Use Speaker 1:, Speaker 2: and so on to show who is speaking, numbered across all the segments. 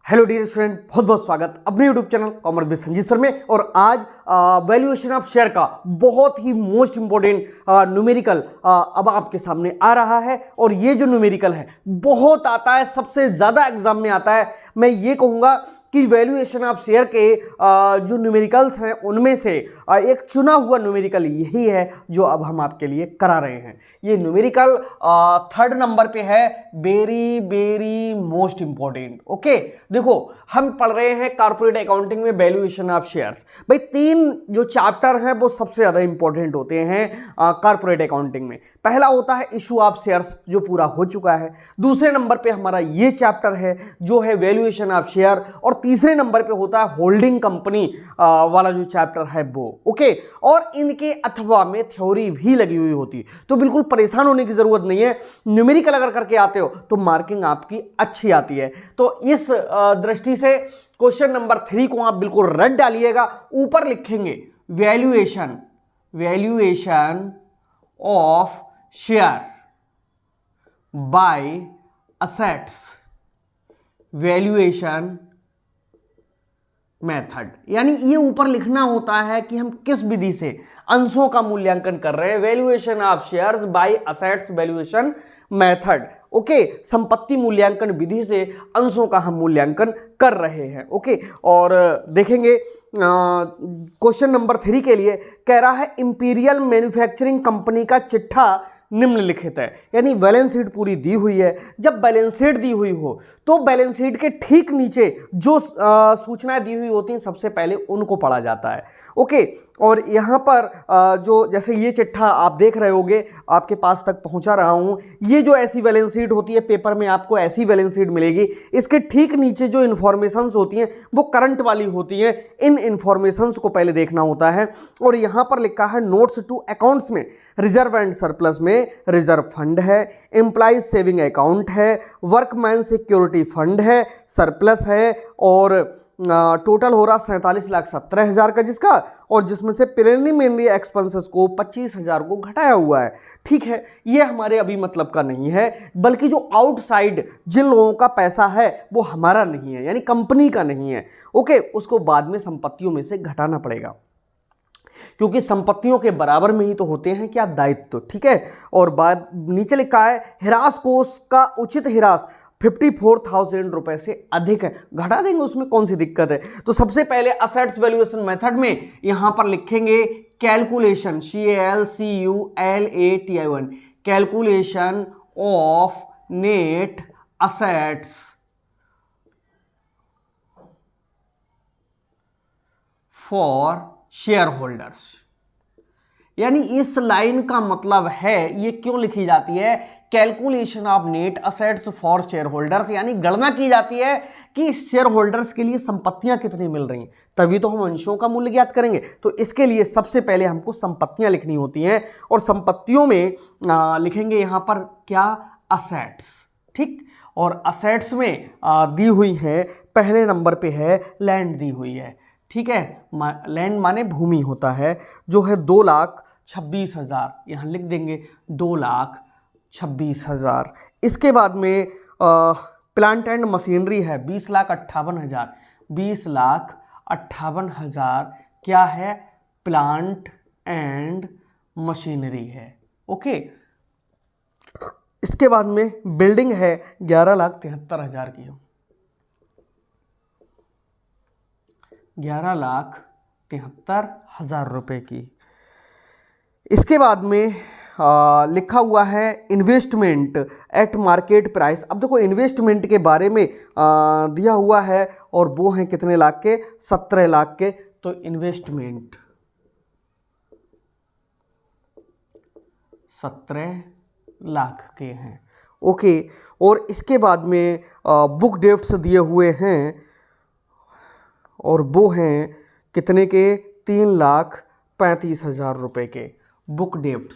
Speaker 1: Hello dear student, बहुत बहुत स्वागत अपने YouTube channel commerce with Sanjeet sir में। और आज वैल्यूएशन ऑफ शेयर का बहुत ही मोस्ट इंपॉर्टेंट न्यूमेरिकल अब आपके सामने आ रहा है। और ये जो न्यूमेरिकल है बहुत आता है, सबसे ज़्यादा एग्जाम में आता है। मैं ये कहूँगा कि वैल्यूएशन ऑफ शेयर के जो न्यूमेरिकल्स हैं उनमें से एक चुना हुआ न्यूमेरिकल यही है जो अब हम आपके लिए करा रहे हैं। ये न्यूमेरिकल 3rd नंबर पे है, very very most important. Okay, देखो हम पढ़ रहे हैं कॉर्पोरेट अकाउंटिंग में वैल्यूएशन ऑफ शेयर्स। भाई 3 जो चैप्टर हैं वो सबसे ज़्यादा इंपॉर्टेंट होते हैं कॉर्पोरेट अकाउंटिंग में। पहला होता है इशू ऑफ शेयर्स, जो पूरा हो चुका है। दूसरे नंबर पे हमारा ये चैप्टर है जो है वैल्यूएशन ऑफ शेयर। और तीसरे नंबर पे होता है होल्डिंग कंपनी वाला जो चैप्टर है वो। ओके, और इनके अथवा में थ्योरी भी लगी हुई होती, तो बिल्कुल परेशान होने की जरूरत नहीं है। न्यूमेरिकल अगर करके आते हो तो मार्किंग आपकी अच्छी आती है। तो इस दृष्टि से क्वेश्चन नंबर 3 को आप बिल्कुल रट डालिएगा। ऊपर लिखेंगे valuation of share by assets valuation method. यानी ये ऊपर लिखना होता है कि हम किस विधि से अंशों का मूल्यांकन कर रहे हैं। Valuation of shares by assets valuation method. Okay, संपत्ति मूल्यांकन विधि से अंशों का हम मूल्यांकन कर रहे हैं। ओके, और देखेंगे क्वेश्चन नंबर 3 के लिए कह रहा है इंपीरियल मैन्युफैक्चरिंग कंपनी का चिट्ठा निम्नलिखित है। यानी बैलेंस शीट पूरी दी हुई है। जब बैलेंस शीट दी हुई हो तो बैलेंस शीट के ठीक नीचे जो सूचनाएं दी हुई होती हैं सबसे पहले उनको पढ़ा जाता है। ओके, और यहाँ पर जो जैसे ये चिट्ठा आप देख रहे होगे, आपके पास तक पहुँचा रहा हूँ। ये जो ऐसी बैलेंस शीट होती है, पेपर में आपको ऐसी बैलेंस शीट मिलेगी। इसके ठीक नीचे जो इन्फॉर्मेशंस होती हैं वो करंट वाली होती हैं। इन इन्फॉर्मेशंस को पहले देखना होता है। और यहाँ पर लिखा है नोट्स टू अकाउंट्स में रिजर्व एंड सरप्लस में रिजर्व फंड है, एम्प्लॉइज सेविंग अकाउंट है, वर्कमैन सिक्योरिटी फंड है, सरप्लस है, और टोटल हो रहा 47,17,000 का जिसका, और जिसमें से प्रिलिमिनरी एक्सपेंसेस को 25,000 को घटाया हुआ है। ठीक है, ये हमारे अभी मतलब का नहीं है, बल्कि जो आउटसाइड जिन लोगों का पैसा है वो हमारा नहीं है, यानी कंपनी का नहीं है। ओके, उसको बाद में संपत्तियों में से घटाना पड़ेगा, क्योंकि संपत्तियों के बराबर में ही तो होते हैं क्या, दायित्व। ठीक है, और बाद नीचे लिखा है हिरास कोष का उचित हिरास 54,000 रुपए से अधिक है, घटा देंगे, उसमें कौन सी दिक्कत है। तो सबसे पहले असेट्स वैल्यूएशन मेथड में यहां पर लिखेंगे calculation, CALCULATION, calculation of net assets for share holders. यानी इस लाइन का मतलब है, ये क्यों लिखी जाती है, calculation of net assets for share holders, यानी गणना की जाती है कि शेयर होल्डर्स के लिए संपत्तियां कितनी मिल रही हैं, तभी तो हम अंशों का मूल्य ज्ञात करेंगे। तो इसके लिए सबसे पहले हमको संपत्तियां लिखनी होती हैं, और संपत्तियों में लिखेंगे यहां पर क्या, असेट्स। ठीक, और असेट्स में दी हुई है, पहले नंबर पे है लैंड दी हुई है। ठीक है, लैंड माने भूमि होता है, जो है 2,26,000, यहाँ लिख देंगे 2,26,000। इसके बाद में प्लांट एंड मशीनरी है 20,58,000, 20,58,000 क्या है, प्लांट एंड मशीनरी है। ओके, इसके बाद में बिल्डिंग है 11,73,000 की, 11,73,000 रुपए की। इसके बाद में लिखा हुआ है इन्वेस्टमेंट एट मार्केट प्राइस। अब देखो इन्वेस्टमेंट के बारे में दिया हुआ है, और वो हैं कितने लाख के, 17 लाख के। तो इन्वेस्टमेंट 17 लाख के हैं। ओके, और इसके बाद में बुक डेप्ट्स दिए हुए हैं, और वो हैं कितने के, 3,35,000 रुपए के बुक डेप्ट्स,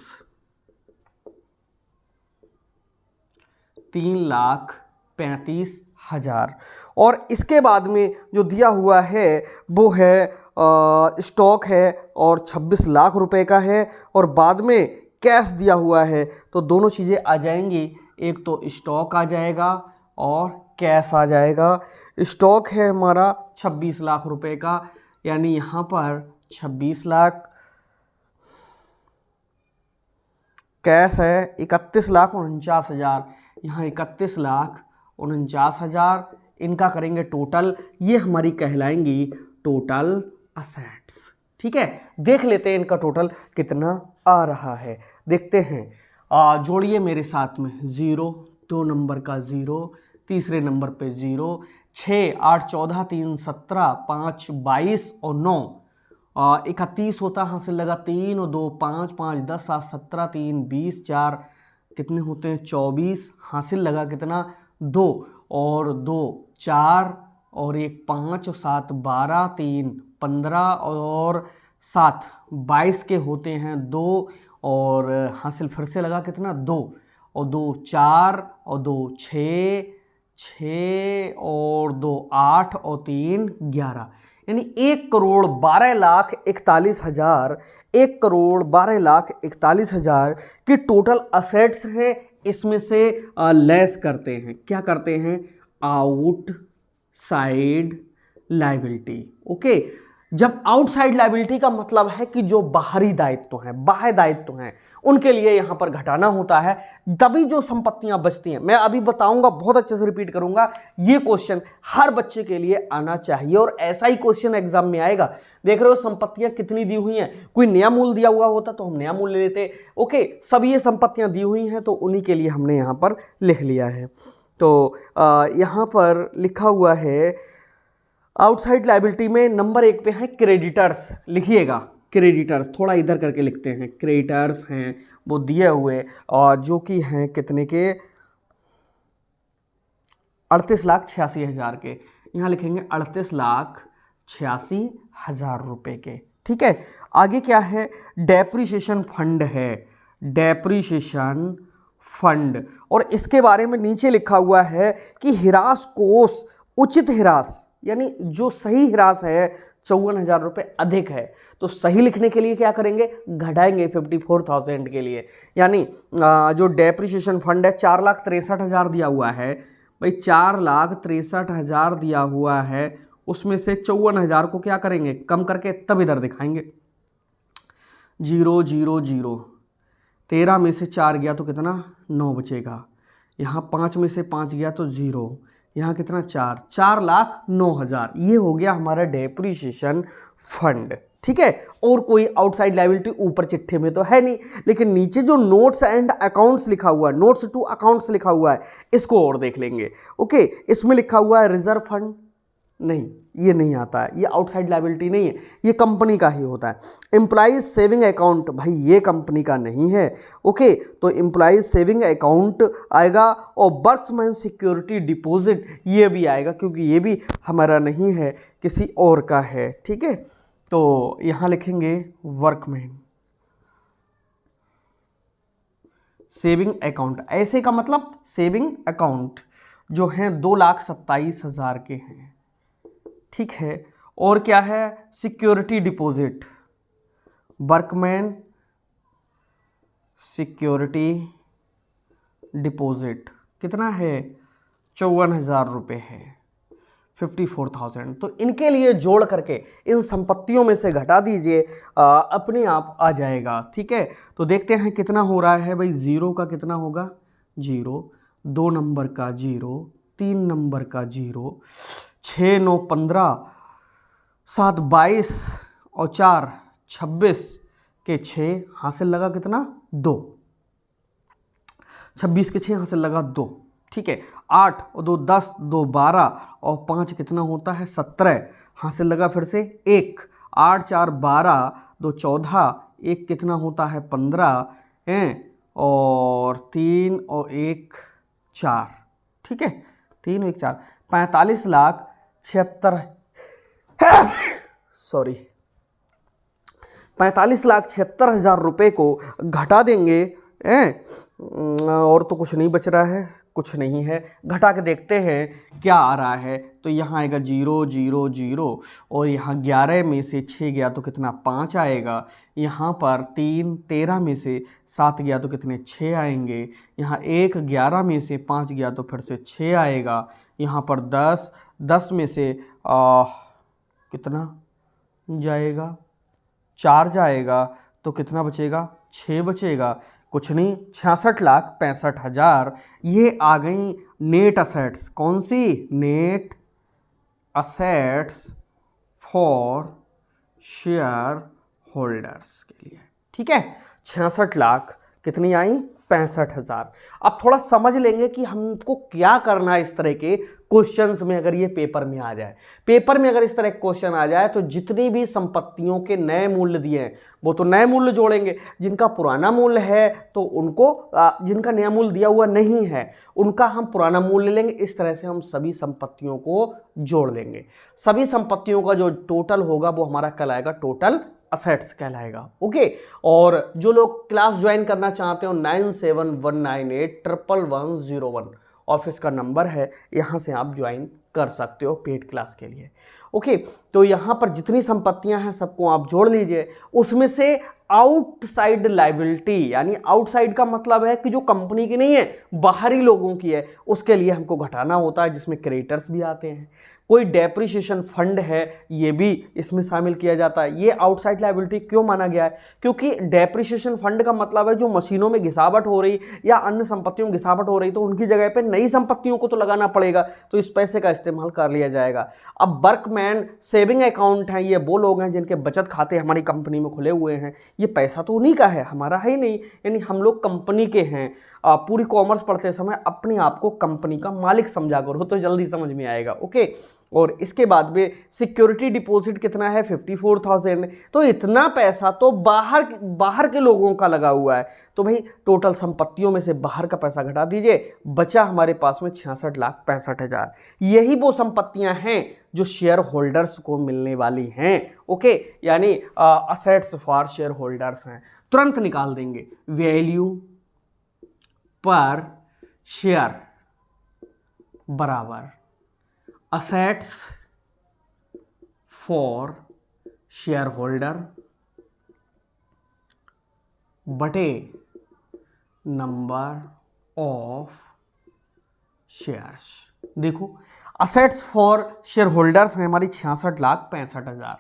Speaker 1: 3,35,000। और इसके बाद में जो दिया हुआ है वो है स्टॉक है, और 26 लाख रुपए का है, और बाद में कैश दिया हुआ है। तो दोनों चीज़ें आ जाएंगी, एक तो स्टॉक आ जाएगा और कैश आ जाएगा। स्टॉक है हमारा 26 लाख रुपए का, यानी यहाँ पर 26 लाख, कैश है 31,49,000, यहाँ 31,49,000, इनका करेंगे टोटल, ये हमारी कहलाएंगी टोटल असेट्स। ठीक है, देख लेते हैं इनका टोटल कितना आ रहा है, देखते हैं। जोड़िए मेरे साथ में, 0, 2 नंबर का 0, तीसरे नंबर पे 0, 6, 8, 14, 3, 17, 5, 22 और 9, 31 होता, हासिल लगा 3 और 2 5, 5 10 7 17, 3 20, 4 कितने होते हैं 24, हासिल लगा कितना 2 और 2 4 और 1 5 और 7 12, 3 15 और 7 22 के होते हैं 2 और हासिल फिर से लगा कितना 2 और 2 4 और 2 6 6 और 2 8 और 3 11, यानी 1,12,41,000, 1,12,41,000 की टोटल असेट्स हैं। इसमें से लेस करते हैं, क्या करते हैं, आउटसाइड लायबिलिटी। ओके, जब आउटसाइड लायबिलिटी का मतलब है कि जो बाहरी दायित्व हैं, बाह्य दायित्व हैं, उनके लिए यहां पर घटाना होता है, तभी जो संपत्तियां बचती हैं। मैं अभी बताऊंगा, बहुत अच्छे से रिपीट करूंगा, ये क्वेश्चन हर बच्चे के लिए आना चाहिए और ऐसा ही क्वेश्चन एग्जाम में आएगा। देख रहे हो संपत्तियां कितनी दी हुई हैं, कोई नया मूल्य दिया हुआ होता तो हम नया मूल्य लेते। ओके, सब ये संपत्तियां दी हुई हैं तो उन्हीं के लिए हमने यहां पर लिख लिया है। तो यहां पर लिखा हुआ है आउटसाइड लायबिलिटी में नंबर 1 पे है क्रेडिटर्स, लिखिएगा क्रेडिटर्स, थोड़ा इधर करके लिखते हैं, क्रेडिटर्स हैं वो दिए हुए और जो कि हैं कितने के 38,86,000 के, यहाँ लिखेंगे 38,86,000 रुपए के। ठीक है, आगे क्या है, डेप्रिसिएशन फंड है, डेप्रिसिएशन फंड, और इसके बारे में नीचे लिखा हुआ है कि हिरास कोष उचित हिरास, यानी जो सही हिरास है 54,000 रुपये अधिक है, तो सही लिखने के लिए क्या करेंगे, घटाएंगे 54,000 के लिए, यानी जो डेप्रिसिएशन फंड है 4,63,000 दिया हुआ है भाई, 4,63,000 दिया हुआ है, उसमें से 54,000 को क्या करेंगे, कम करके तब इधर दिखाएंगे, 0 0 0, 13 में से 4 गया तो कितना 9 बचेगा, यहाँ 5 में से 5 गया तो 0, यहाँ कितना 4,09,000, ये हो गया हमारा डेप्रिसिएशन फंड। ठीक है, और कोई आउटसाइड लायबिलिटी ऊपर चिट्ठे में तो है नहीं, लेकिन नीचे जो नोट्स एंड अकाउंट्स लिखा हुआ है, नोट्स टू अकाउंट्स लिखा हुआ है, इसको और देख लेंगे। ओके, इसमें लिखा हुआ है रिजर्व फंड, नहीं ये नहीं आता है, ये आउटसाइड लायबिलिटी नहीं है, ये कंपनी का ही होता है। एम्प्लॉइज सेविंग अकाउंट, भाई ये कंपनी का नहीं है। ओके, तो एम्प्लॉइज सेविंग अकाउंट आएगा, और वर्क्समैन सिक्योरिटी डिपॉजिट ये भी आएगा, क्योंकि ये भी हमारा नहीं है, किसी और का है। ठीक है, तो यहाँ लिखेंगे वर्कमैन सेविंग अकाउंट, ऐसे का मतलब सेविंग अकाउंट जो हैं 2,27,000 के हैं। ठीक है, और क्या है, security deposit, workman security deposit कितना है, 54,000 रुपये है, 54,000। तो इनके लिए जोड़ करके इन संपत्तियों में से घटा दीजिए, अपने आप आ जाएगा। ठीक है, तो देखते हैं कितना हो रहा है भाई, 0 का कितना होगा 0, 2 नंबर का 0, 3 नंबर का 0, 6 9 15, 7 22 और 4 26 के 6 हासिल लगा कितना 2, 26 के 6 हासिल लगा 2। ठीक है, 8 और 2 10, 2 12 और 5 कितना होता है 17, हासिल लगा फिर से 1, 8 4 12, 2 14, 1 कितना होता है 15 हैं, और 3 और 1 4। ठीक है, 3 और 1 4, 45,76,000 सॉरी 45,76,000 रुपये को घटा देंगे, और तो कुछ नहीं बच रहा है, कुछ नहीं है, घटा के देखते हैं क्या आ रहा है। तो यहाँ आएगा 0 0 0, और यहाँ 11 में से 6 गया तो कितना 5 आएगा, यहाँ पर 3 13 में से 7 गया तो कितने 6 आएंगे, यहाँ 1 11 में से 5 गया तो फिर से 6 आएगा, यहाँ पर 10 10 में से कितना जाएगा, 4 जाएगा तो कितना बचेगा, 6 बचेगा, कुछ नहीं 66,65,000। ये आ गई नेट असेट्स। कौन सी? Net assets for shareholders के लिए। ठीक है, 66 लाख कितनी आई, 65,000। अब थोड़ा समझ लेंगे कि हमको क्या करना है इस तरह के क्वेश्चंस में। अगर ये पेपर में आ जाए, पेपर में अगर इस तरह क्वेश्चन आ जाए तो जितनी भी संपत्तियों के नए मूल्य दिए हैं वो तो नए मूल्य जोड़ेंगे, जिनका पुराना मूल्य है तो उनको, जिनका नया मूल्य दिया हुआ नहीं है उनका हम पुराना मूल्य लेंगे। इस तरह से हम सभी संपत्तियों को जोड़ लेंगे। सभी संपत्तियों का जो टोटल होगा वो हमारा कहलाएगा टोटल असेट्स कहलाएगा। ओके, और जो लोग क्लास ज्वाइन करना चाहते हो 9719811101 ऑफिस का नंबर है, यहाँ से आप ज्वाइन कर सकते हो पेड क्लास के लिए। ओके, तो यहाँ पर जितनी संपत्तियां हैं सबको आप जोड़ लीजिए। उसमें से आउटसाइड लायबिलिटी, यानी आउटसाइड का मतलब है कि जो कंपनी की नहीं है, बाहरी लोगों की है, उसके लिए हमको घटाना होता है, जिसमें क्रेडिटर्स भी आते हैं। कोई डेप्रिसिएशन फंड है ये भी इसमें शामिल किया जाता है। ये आउटसाइड लायबिलिटी क्यों माना गया है? क्योंकि डेप्रिसिएशन फंड का मतलब है जो मशीनों में घिसावट हो रही या अन्य संपत्तियों में घिसावट हो रही तो उनकी जगह पे नई संपत्तियों को तो लगाना पड़ेगा, तो इस पैसे का इस्तेमाल कर लिया जाएगा। अब वर्कमैन सेविंग अकाउंट हैं, ये वो लोग हैं जिनके बचत खाते हमारी कंपनी में खुले हुए हैं। ये पैसा तो उन्हीं का है, हमारा है ही नहीं, यानी हम लोग कंपनी के हैं। पूरी कॉमर्स पढ़ते समय अपने आप को कंपनी का मालिक समझा करो तो जल्दी समझ में आएगा। ओके, और इसके बाद में सिक्योरिटी डिपॉजिट कितना है, 54,000। तो इतना पैसा तो बाहर के लोगों का लगा हुआ है। तो भाई टोटल संपत्तियों में से बाहर का पैसा घटा दीजिए, बचा हमारे पास में 66,65,000। यही वो संपत्तियां हैं जो शेयर होल्डर्स को मिलने वाली हैं। ओके, यानी असेट्स फॉर शेयर होल्डर्स हैं। तुरंत निकाल देंगे, वैल्यू पर शेयर बराबर असेट्स फॉर शेयर होल्डर बटे नंबर ऑफ शेयर्स। देखो, असेट्स फॉर शेयर होल्डर्स हैं हमारी 66,65,000,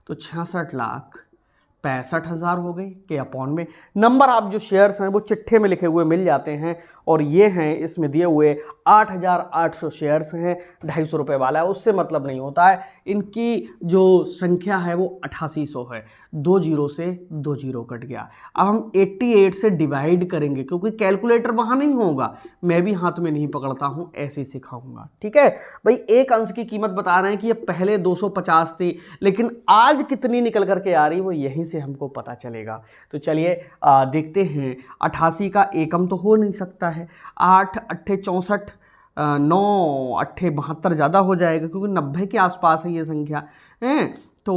Speaker 1: तो 66,65,000 हो गई के अपॉन में नंबर ऑफ जो शेयर्स हैं वो चिट्ठे में लिखे हुए मिल जाते हैं, और ये हैं इसमें दिए हुए 8,800 शेयर्स हैं। 250 रुपये वाला है, उससे मतलब नहीं होता है। इनकी जो संख्या है वो 8800 है। 2 जीरो से 2 जीरो कट गया। अब हम 88 से डिवाइड करेंगे, क्योंकि कैलकुलेटर वहाँ नहीं होगा, मैं भी हाथ में नहीं पकड़ता हूँ, ऐसे ही सिखाऊंगा। ठीक है भाई, एक अंश की कीमत बता रहे हैं कि ये पहले 250 थी, लेकिन आज कितनी निकल करके आ रही वो यहीं से हमको पता चलेगा। तो चलिए देखते हैं। 88 का एकम तो हो नहीं सकता है, 8 अट्ठे 64, 9 अट्ठे 72 ज़्यादा हो जाएगा, क्योंकि 90 के आसपास है ये संख्या है। तो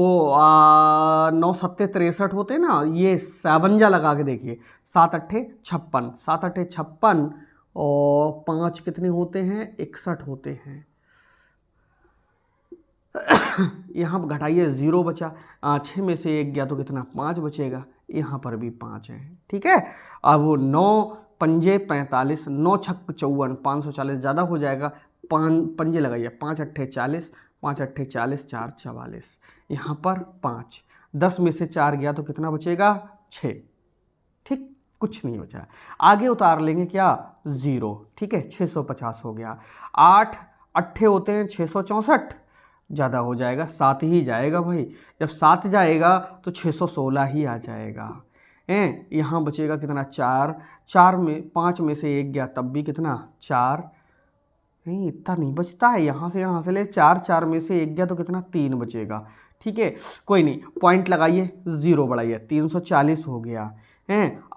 Speaker 1: 9 सत्ते 63 होते ना, ये 57 लगा के देखिए, 7 अट्ठे 56, 7 अट्ठे 56 और 5 कितने होते हैं, 61 होते हैं। यहाँ घटाइए, 0 बचा, 6 में से 1 गया तो कितना, 5 बचेगा। यहाँ पर भी 5 है। ठीक है, अब 9 पंजे 45, 9 छक्क 54, 540 ज़्यादा हो जाएगा, पंजे लगाइए, 5 अट्ठे 40, 5 अट्ठे 40, 4 44, यहाँ पर 5, 10 में से 4 गया तो कितना बचेगा, 6। ठीक, कुछ नहीं बचा। आगे उतार लेंगे क्या, 0। ठीक है, 650 हो गया। 8 अट्ठे होते हैं 664, ज़्यादा हो जाएगा, 7 ही जाएगा भाई। जब 7 जाएगा तो 616 ही आ जाएगा। यहाँ बचेगा कितना, 4, 4 में 5 में से 1 गया तब भी कितना, 4, नहीं इतना नहीं बचता है, यहाँ से ले 4, 4 में से 1 गया तो कितना, 3 बचेगा। ठीक है, कोई नहीं, पॉइंट लगाइए, 0 बढ़ाइए, 340 हो गया।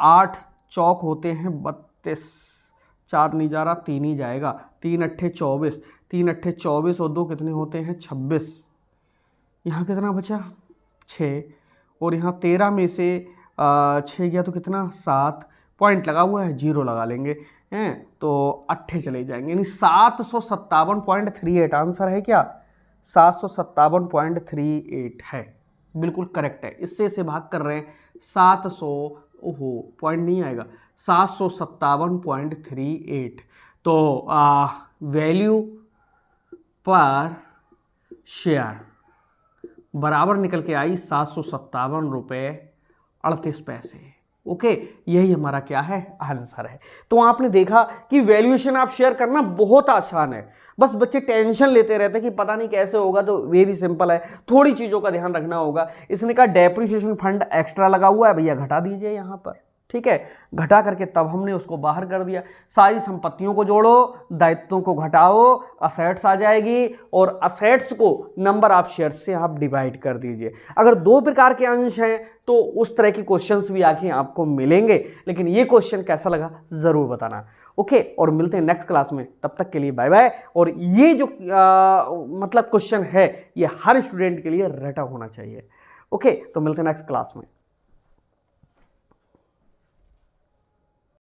Speaker 1: 8 चौक होते हैं 32, 4 नहीं जा रहा, 3 ही जाएगा, 3 अट्ठे 24, 3 अट्ठे 24 और 2 कितने होते हैं, 26। यहाँ कितना बचा, 6, और यहाँ 13 में से 6 गया तो कितना, 7, पॉइंट लगा हुआ है, 0 लगा लेंगे हैं, तो अट्ठे चले जाएंगे, यानी 757.38 आंसर है क्या, 757.38 है, बिल्कुल करेक्ट है। इससे इसे भाग कर रहे हैं 700, ओहो पॉइंट नहीं आएगा, 757.38। तो वैल्यू पर शेयर बराबर निकल के आई 757 रुपये 38 पैसे। ओके, यही हमारा क्या है, आंसर है। तो आपने देखा कि वैल्यूएशन आप शेयर करना बहुत आसान है, बस बच्चे टेंशन लेते रहते हैं कि पता नहीं कैसे होगा। तो वेरी सिंपल है, थोड़ी चीज़ों का ध्यान रखना होगा। इसने कहा डेप्रिसिएशन फंड एक्स्ट्रा लगा हुआ है भैया, घटा दीजिए यहाँ पर, ठीक है। घटा करके तब हमने उसको बाहर कर दिया। सारी संपत्तियों को जोड़ो, दायित्वों को घटाओ, असेट्स आ जाएगी, और असेट्स को नंबर ऑफ शेयर्स से आप डिवाइड कर दीजिए। अगर दो प्रकार के अंश हैं तो उस तरह के क्वेश्चंस भी आगे आपको मिलेंगे, लेकिन ये क्वेश्चन कैसा लगा जरूर बताना। ओके, और मिलते हैं नेक्स्ट क्लास में, तब तक के लिए बाय बाय। और ये जो मतलब क्वेश्चन है ये हर स्टूडेंट के लिए रटा होना चाहिए। ओके, तो मिलते हैं नेक्स्ट क्लास में।